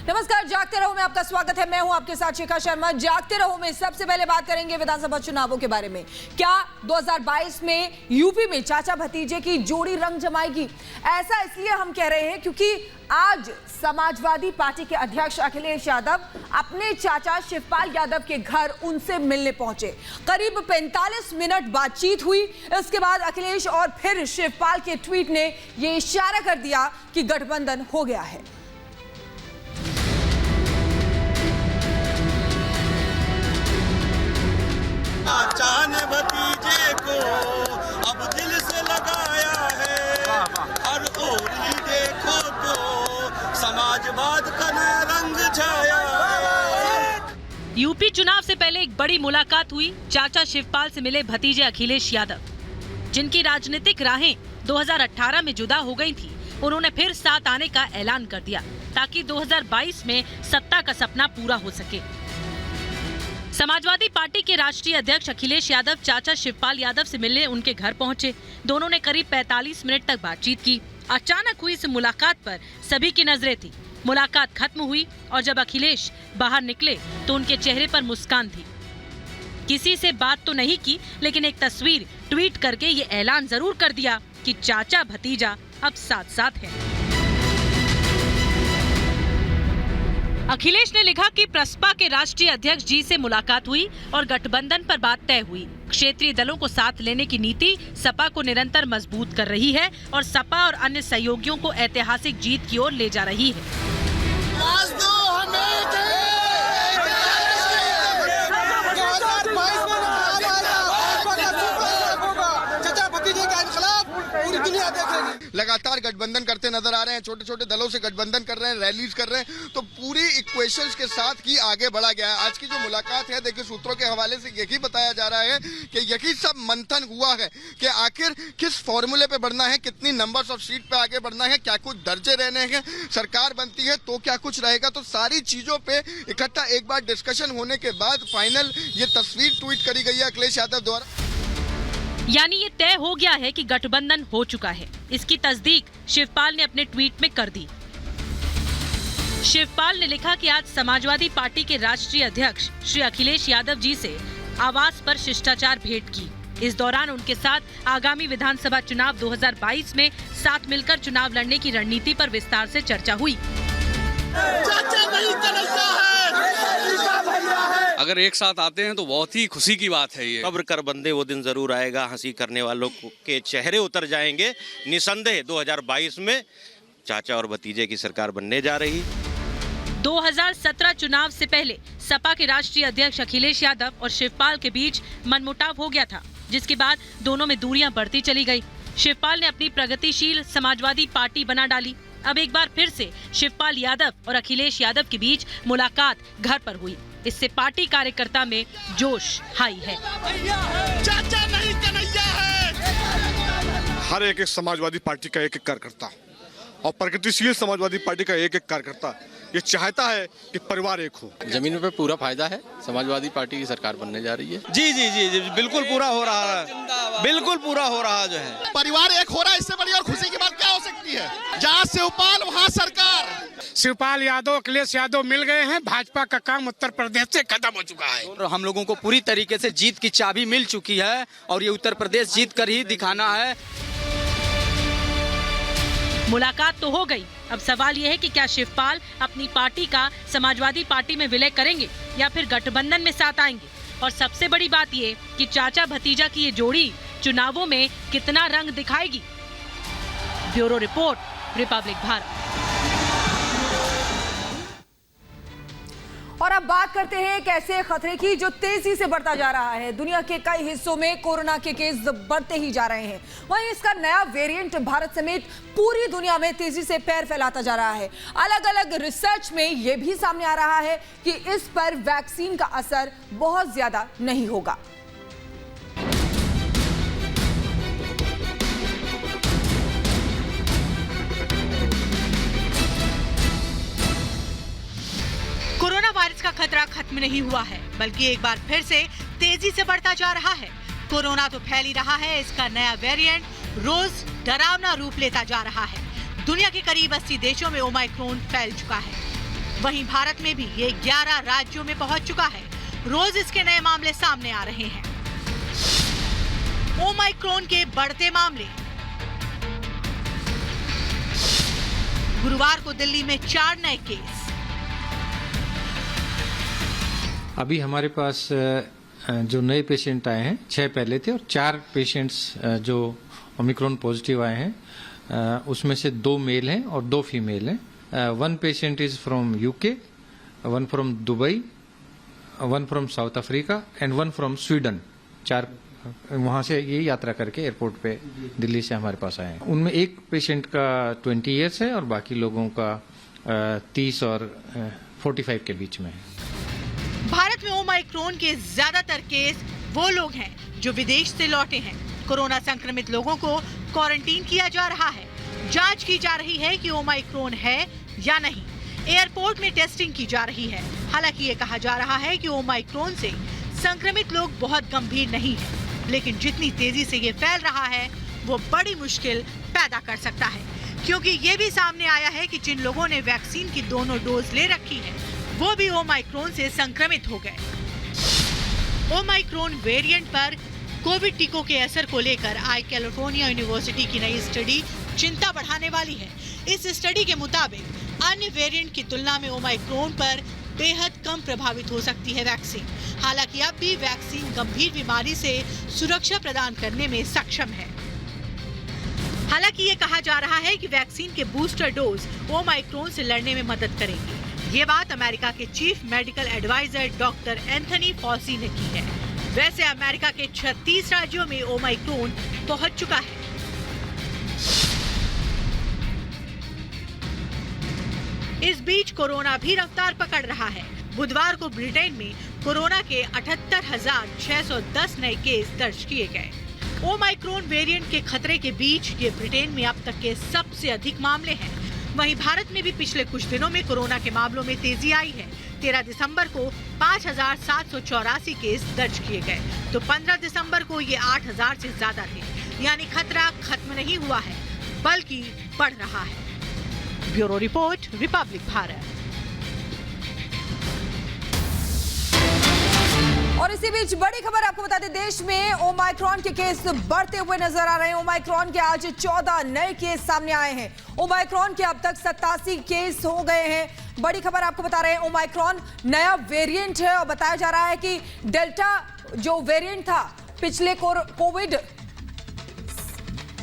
नमस्कार, जागते रहो में आपका स्वागत है। मैं हूं आपके साथ शिखा शर्मा। जागते रहो में सबसे पहले बात करेंगे विधानसभा चुनावों के बारे में। क्या 2022 में यूपी में चाचा भतीजे की जोड़ी रंग जमाएगी? ऐसा इसलिए हम कह रहे हैं क्योंकि आज समाजवादी पार्टी के अध्यक्ष अखिलेश यादव अपने चाचा शिवपाल यादव के घर उनसे मिलने पहुंचे। करीब 45 मिनट बातचीत हुई। इसके बाद अखिलेश और फिर शिवपाल के ट्वीट ने यह इशारा कर दिया कि गठबंधन हो गया है। चाचा ने भतीजे को अब दिल से लगाया है, हर ओर ही देखो तो समाजवाद का नया रंग छाया है। यूपी चुनाव से पहले एक बड़ी मुलाकात हुई। चाचा शिवपाल से मिले भतीजे अखिलेश यादव, जिनकी राजनीतिक राहें 2018 में जुदा हो गई थी। उन्होंने फिर साथ आने का ऐलान कर दिया ताकि 2022 में सत्ता का सपना पूरा हो सके। समाजवादी पार्टी के राष्ट्रीय अध्यक्ष अखिलेश यादव चाचा शिवपाल यादव से मिलने उनके घर पहुंचे। दोनों ने करीब 45 मिनट तक बातचीत की। अचानक हुई इस मुलाकात पर सभी की नजरें थी। मुलाकात खत्म हुई और जब अखिलेश बाहर निकले तो उनके चेहरे पर मुस्कान थी। किसी से बात तो नहीं की, लेकिन एक तस्वीर ट्वीट करके ये ऐलान जरूर कर दिया कि चाचा भतीजा अब साथ साथ हैं। अखिलेश ने लिखा कि प्रसपा के राष्ट्रीय अध्यक्ष जी से मुलाकात हुई और गठबंधन पर बात तय हुई। क्षेत्रीय दलों को साथ लेने की नीति सपा को निरंतर मजबूत कर रही है और सपा और अन्य सहयोगियों को ऐतिहासिक जीत की ओर ले जा रही है। लगातार गठबंधन करते नजर आ रहे हैं, छोटे छोटे दलों से गठबंधन कर रहे हैं, रैलीज कर रहे हैं, तो पूरी इक्वेशंस के साथ ही आगे बढ़ा गया है। आज की जो मुलाकात है, देखिए सूत्रों के हवाले से यही बताया जा रहा है कि यही सब मंथन हुआ है कि आखिर किस फॉर्मूले पे बढ़ना है, कितनी नंबर्स ऑफ सीट पे आगे बढ़ना है, क्या कुछ दर्जे रहने हैं, सरकार बनती है तो क्या कुछ रहेगा। तो सारी चीजों पे इकट्ठा एक बार डिस्कशन होने के बाद फाइनल ये तस्वीर ट्वीट करी गई है अखिलेश यादव द्वारा। यानी ये तय हो गया है कि गठबंधन हो चुका है। इसकी तस्दीक शिवपाल ने अपने ट्वीट में कर दी। शिवपाल ने लिखा कि आज समाजवादी पार्टी के राष्ट्रीय अध्यक्ष श्री अखिलेश यादव जी से आवास पर शिष्टाचार भेंट की। इस दौरान उनके साथ आगामी विधानसभा चुनाव 2022 में साथ मिलकर चुनाव लड़ने की रणनीति पर विस्तार से चर्चा हुई। अगर एक साथ आते हैं तो बहुत ही खुशी की बात है। ये कब्र कर बंदे वो दिन जरूर आएगा, हंसी करने वालों के चेहरे उतर जाएंगे। निसंदेह 2022 में चाचा और भतीजे की सरकार बनने जा रही। 2017 चुनाव से पहले सपा के राष्ट्रीय अध्यक्ष अखिलेश यादव और शिवपाल के बीच मनमुटाव हो गया था, जिसके बाद दोनों में दूरियां बढ़ती चली गई। शिवपाल ने अपनी प्रगतिशील समाजवादी पार्टी बना डाली। अब एक बार फिर से शिवपाल यादव और अखिलेश यादव के बीच मुलाकात घर पर हुई। इससे पार्टी कार्यकर्ता में जोश हाई है। चाचा नहीं कन्हैया है। हर एक समाजवादी पार्टी का एक कार्यकर्ता और प्रगतिशील समाजवादी पार्टी का एक कार्यकर्ता ये चाहता है कि परिवार एक हो। जमीन पे पूरा फायदा है। समाजवादी पार्टी की सरकार बनने जा रही है। जी जी जी जी बिल्कुल पूरा हो रहा है, बिल्कुल पूरा हो रहा जो है। परिवार एक हो रहा है, इससे बड़ी और खुशी की बात क्या हो सकती है। जहाँ शिवपाल वहाँ सरकार। शिवपाल यादव अखिलेश यादव मिल गए हैं। भाजपा का काम उत्तर प्रदेश से खत्म हो चुका है और हम लोगों को पूरी तरीके से जीत की चाबी मिल चुकी है और ये उत्तर प्रदेश जीत कर ही दिखाना है। मुलाकात तो हो गई। अब सवाल यह है कि क्या शिवपाल अपनी पार्टी का समाजवादी पार्टी में विलय करेंगे या फिर गठबंधन में साथ आएंगे। और सबसे बड़ी बात ये कि चाचा भतीजा की ये जोड़ी चुनावों में कितना रंग दिखाएगी। Bureau report, Republic Bharat. और अब बात करते हैं एक ऐसे खतरे की जो तेजी से बढ़ता जा रहा है। दुनिया के कई हिस्सों में कोरोना के केस बढ़ते ही जा रहे हैं। वहीं इसका नया वेरिएंट भारत समेत पूरी दुनिया में तेजी से पैर फैलाता जा रहा है। अलग अलग रिसर्च में यह भी सामने आ रहा है कि इस पर वैक्सीन का असर बहुत ज्यादा नहीं होगा। कोरोना वायरस का खतरा खत्म नहीं हुआ है, बल्कि एक बार फिर से तेजी से बढ़ता जा रहा है। कोरोना तो फैल ही रहा है, इसका नया वेरिएंट रोज डरावना रूप लेता जा रहा है। दुनिया के करीब 80 देशों में ओमाइक्रोन फैल चुका है। वहीं भारत में भी ये 11 राज्यों में पहुंच चुका है। रोज इसके नए मामले सामने आ रहे हैं। ओमाइक्रॉन के बढ़ते मामले। गुरुवार को दिल्ली में 4 नए केस। अभी हमारे पास जो नए पेशेंट आए हैं 6 पहले थे और 4 पेशेंट्स जो ओमिक्रॉन पॉजिटिव आए हैं उसमें से 2 मेल हैं और 2 फीमेल हैं। 1 patient is from UK, 1 from Dubai, 1 from south Africa and 1 from Sweden. 4 वहाँ से ये यात्रा करके एयरपोर्ट पे दिल्ली से हमारे पास आए हैं। उनमें एक पेशेंट का 20 ईयर्स है और बाकी लोगों का 30 और 45 के बीच में है। भारत में ओमाइक्रॉन के ज्यादातर केस वो लोग हैं जो विदेश से लौटे हैं। कोरोना संक्रमित लोगों को क्वारंटीन किया जा रहा है। जांच की जा रही है कि ओमाइक्रॉन है या नहीं। एयरपोर्ट में टेस्टिंग की जा रही है। हालांकि ये कहा जा रहा है कि ओमाइक्रॉन से संक्रमित लोग बहुत गंभीर नहीं हैं, लेकिन जितनी तेजी से ये फैल रहा है वो बड़ी मुश्किल पैदा कर सकता है, क्योंकि ये भी सामने आया है कि जिन लोगों ने वैक्सीन की दोनों डोज ले रखी है वो भी ओमाइक्रॉन से संक्रमित हो गए। ओमाइक्रॉन वेरिएंट पर कोविड टीकों के असर को लेकर आई कैलिफोर्निया यूनिवर्सिटी की नई स्टडी चिंता बढ़ाने वाली है। इस स्टडी के मुताबिक अन्य वेरिएंट की तुलना में ओमाइक्रॉन पर बेहद कम प्रभावित हो सकती है वैक्सीन। हालांकि अब भी वैक्सीन गंभीर बीमारी से सुरक्षा प्रदान करने में सक्षम है। हालांकि ये कहा जा रहा है कि वैक्सीन के बूस्टर डोज ओमाइक्रॉन से लड़ने में मदद करेंगे। ये बात अमेरिका के chief medical adviser doctor Anthony Fauci ने की है। वैसे अमेरिका के 36 राज्यों में ओमाइक्रॉन पहुंच चुका है। इस बीच कोरोना भी रफ्तार पकड़ रहा है। बुधवार को ब्रिटेन में कोरोना के 78,610 नए केस दर्ज किए गए। ओमाइक्रॉन वेरिएंट के खतरे के बीच ये ब्रिटेन में अब तक के सबसे अधिक मामले हैं। वहीं भारत में भी पिछले कुछ दिनों में कोरोना के मामलों में तेजी आई है। 13 दिसंबर को 5,784 केस दर्ज किए गए, तो 15 दिसंबर को ये 8,000 से ज्यादा थे। यानी खतरा खत्म नहीं हुआ है, बल्कि बढ़ रहा है। Bureau report, Republic Bharat. और इसी बीच बड़ी खबर आपको बता दें, देश में ओमाइक्रॉन के केस बढ़ते हुए नजर आ रहे हैं। ओमाइक्रॉन के आज 14 नए केस सामने आए हैं। ओमाइक्रॉन के अब तक 87 केस हो गए हैं। बड़ी खबर आपको बता रहे हैं, ओमाइक्रॉन नया वेरिएंट है और बताया जा रहा है कि डेल्टा जो वेरिएंट था पिछले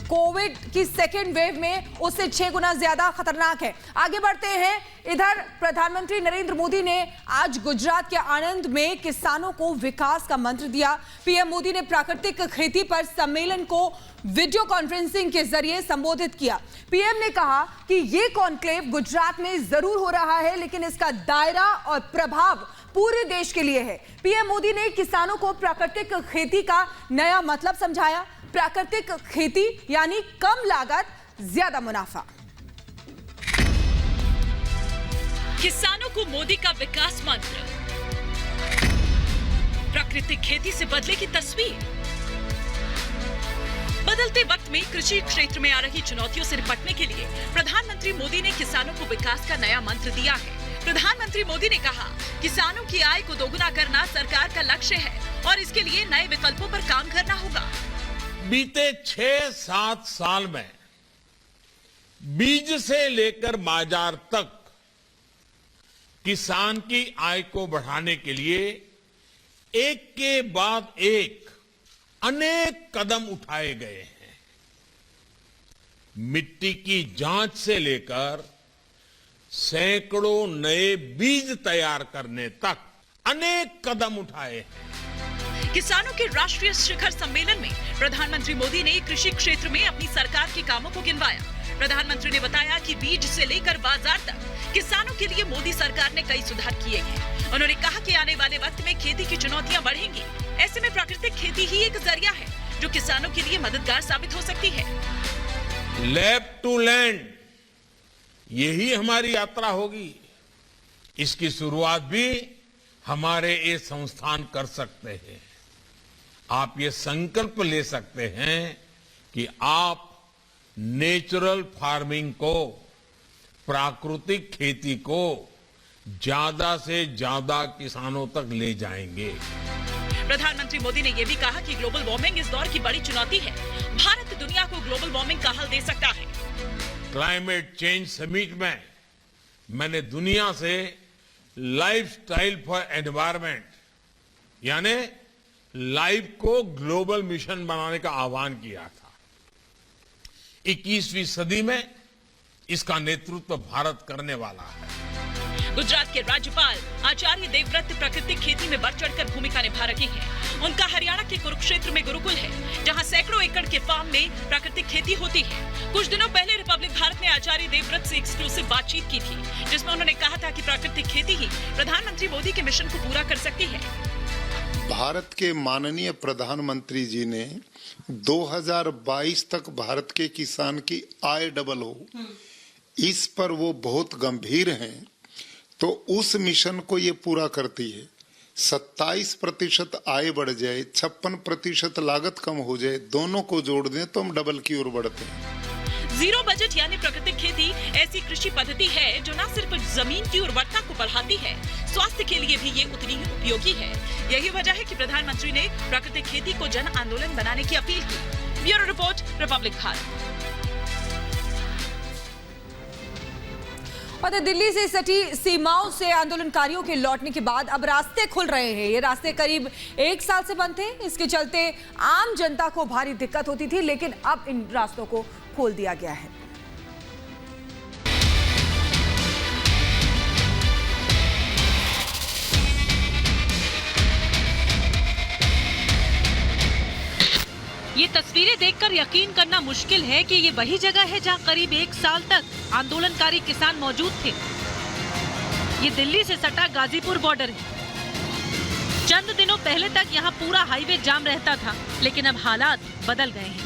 कोविड की सेकेंड वेव में उससे 6 गुना ज्यादा खतरनाक है। आगे बढ़ते हैं, इधर प्रधानमंत्री नरेंद्र मोदी ने आज गुजरात के आणंद में किसानों को विकास का मंत्र दिया। पीएम मोदी ने प्राकृतिक खेती पर सम्मेलन को वीडियो कॉन्फ्रेंसिंग के जरिए संबोधित किया। पीएम ने कहा कि ये कॉन्क्लेव गुजरात में जरूर हो रहा है, लेकिन इसका दायरा और प्रभाव पूरे देश के लिए है। पीएम मोदी ने किसानों को प्राकृतिक खेती का नया मतलब समझाया। प्राकृतिक खेती यानी कम लागत, ज्यादा मुनाफा। किसानों को मोदी का विकास मंत्र। प्राकृतिक खेती से बदलेगी तस्वीर। बदलते वक्त में कृषि क्षेत्र में आ रही चुनौतियों से निपटने के लिए प्रधानमंत्री मोदी ने किसानों को विकास का नया मंत्र दिया है। प्रधानमंत्री मोदी ने कहा, किसानों की आय को दोगुना करना सरकार का लक्ष्य है और इसके लिए नए विकल्पों पर काम करना होगा। बीते 6-7 साल में बीज से लेकर बाजार तक किसान की आय को बढ़ाने के लिए एक के बाद एक अनेक कदम उठाए गए हैं। मिट्टी की जांच से लेकर सैकड़ों नए बीज तैयार करने तक अनेक कदम उठाए हैं। किसानों के राष्ट्रीय शिखर सम्मेलन में प्रधानमंत्री मोदी ने कृषि क्षेत्र में अपनी सरकार के कामों को गिनवाया। प्रधानमंत्री ने बताया कि बीज से लेकर बाजार तक किसानों के लिए मोदी सरकार ने कई सुधार किए हैं। उन्होंने कहा कि आने वाले वक्त में खेती की चुनौतियां बढ़ेंगी। ऐसे में प्राकृतिक खेती ही एक जरिया है जो किसानों के लिए मददगार साबित हो सकती है। लैब टू लैंड, यही हमारी यात्रा होगी। इसकी शुरुआत भी हमारे ये संस्थान कर सकते हैं। आप ये संकल्प ले सकते हैं कि आप नेचुरल फार्मिंग को, प्राकृतिक खेती को ज्यादा से ज्यादा किसानों तक ले जाएंगे। प्रधानमंत्री मोदी ने यह भी कहा कि ग्लोबल वार्मिंग इस दौर की बड़ी चुनौती है। भारत दुनिया को ग्लोबल वार्मिंग का हल दे सकता है। क्लाइमेट चेंज समिट में मैंने दुनिया से लाइफस्टाइल फॉर एनवायरनमेंट यानी लाइफ को ग्लोबल मिशन बनाने का आह्वान किया था। 21वीं सदी में इसका नेतृत्व भारत करने वाला है। गुजरात के राज्यपाल आचार्य देवव्रत प्राकृतिक खेती में बढ़ चढ़कर भूमिका निभा रहे हैं। उनका हरियाणा के कुरुक्षेत्र में गुरुकुल है, जहां सैकड़ों एकड़ के फार्म में प्राकृतिक खेती होती है। कुछ दिनों पहले रिपब्लिक भारत ने आचार्य देवव्रत से एक्सक्लूसिव बातचीत की थी, जिसमें उन्होंने कहा था कि प्राकृतिक खेती ही प्रधानमंत्री मोदी के मिशन को पूरा कर सकती है। भारत के माननीय प्रधानमंत्री जी ने 2022 तक भारत के किसान की आय डबल हो, इस पर वो बहुत गंभीर हैं। तो उस मिशन को ये पूरा करती है। 27% आय बढ़ जाए, 56% लागत कम हो जाए, दोनों को जोड़ दें तो हम डबल की ओर बढ़ते हैं। जीरो बजट यानी प्राकृतिक खेती ऐसी कृषि पद्धति है जो न सिर्फ जमीन की उर्वरता को बढ़ाती है, स्वास्थ्य के लिए भी ये उतनी ही उपयोगी है। यही वजह है कि प्रधानमंत्री ने प्राकृतिक खेती को जन आंदोलन बनाने की अपील की। Bureau report, Republic Bharat. और दिल्ली से सटी सीमाओं से आंदोलनकारियों के लौटने के बाद अब रास्ते खुल रहे हैं। ये रास्ते करीब 1 साल से बंद थे। इसके चलते आम जनता को भारी दिक्कत होती थी, लेकिन अब इन रास्तों को खोल दिया गया है। ये तस्वीरें देखकर यकीन करना मुश्किल है कि ये वही जगह है जहां करीब 1 साल तक आंदोलनकारी किसान मौजूद थे। ये दिल्ली से सटा गाजीपुर बॉर्डर है। चंद दिनों पहले तक यहाँ पूरा हाईवे जाम रहता था, लेकिन अब हालात बदल गए हैं।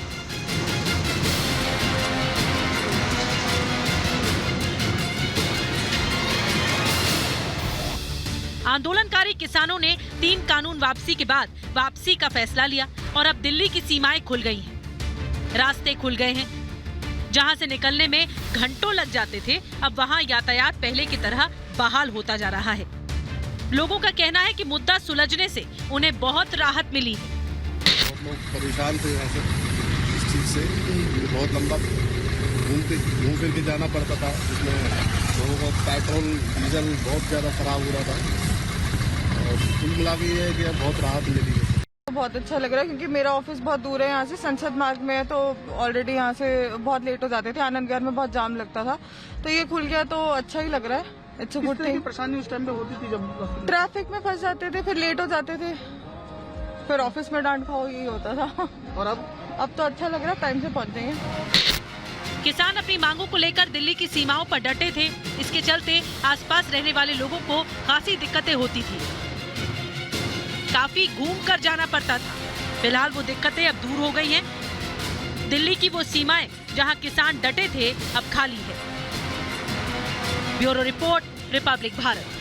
आंदोलनकारी किसानों ने 3 कानून वापसी के बाद वापसी का फैसला लिया और अब दिल्ली की सीमाएं खुल गई हैं। रास्ते खुल गए हैं। जहां से निकलने में घंटों लग जाते थे, अब वहां यातायात पहले की तरह बहाल होता जा रहा है। लोगों का कहना है कि मुद्दा सुलझने से उन्हें बहुत राहत मिली है। बहुत लोग परेशान थे यहाँ से इस चीज से, बहुत लंबा घूम फिर के जाना पड़ता था, जिसमें लोगों को पेट्रोल डीजल बहुत ज़्यादा खराब हो रहा था। और कुल मिला के ये है कि बहुत राहत मिली है। बहुत अच्छा लग रहा है क्योंकि मेरा ऑफिस बहुत दूर है यहाँ से, संसद मार्ग में है, तो ऑलरेडी यहाँ से बहुत लेट हो जाते थे। आनंद विहार में बहुत जाम लगता था, तो ये खुल गया तो अच्छा ही लग रहा है। It's a good thing. परेशानी उस टाइम पे होती थी जब ट्रैफिक में फंस जाते थे, फिर लेट हो जाते थे, फिर ऑफिस में डांट खाओ, यही होता था। और अब तो अच्छा लग रहा है, टाइम से पहुँचेंगे। किसान अपनी मांगों को लेकर दिल्ली की सीमाओं पर डटे थे। इसके चलते आसपास रहने वाले लोगों को खासी दिक्कतें होती थी। काफी घूम कर जाना पड़ता था। फिलहाल वो दिक्कतें अब दूर हो गई हैं। दिल्ली की वो सीमाएं जहां किसान डटे थे अब खाली है। Bureau report, Republic Bharat.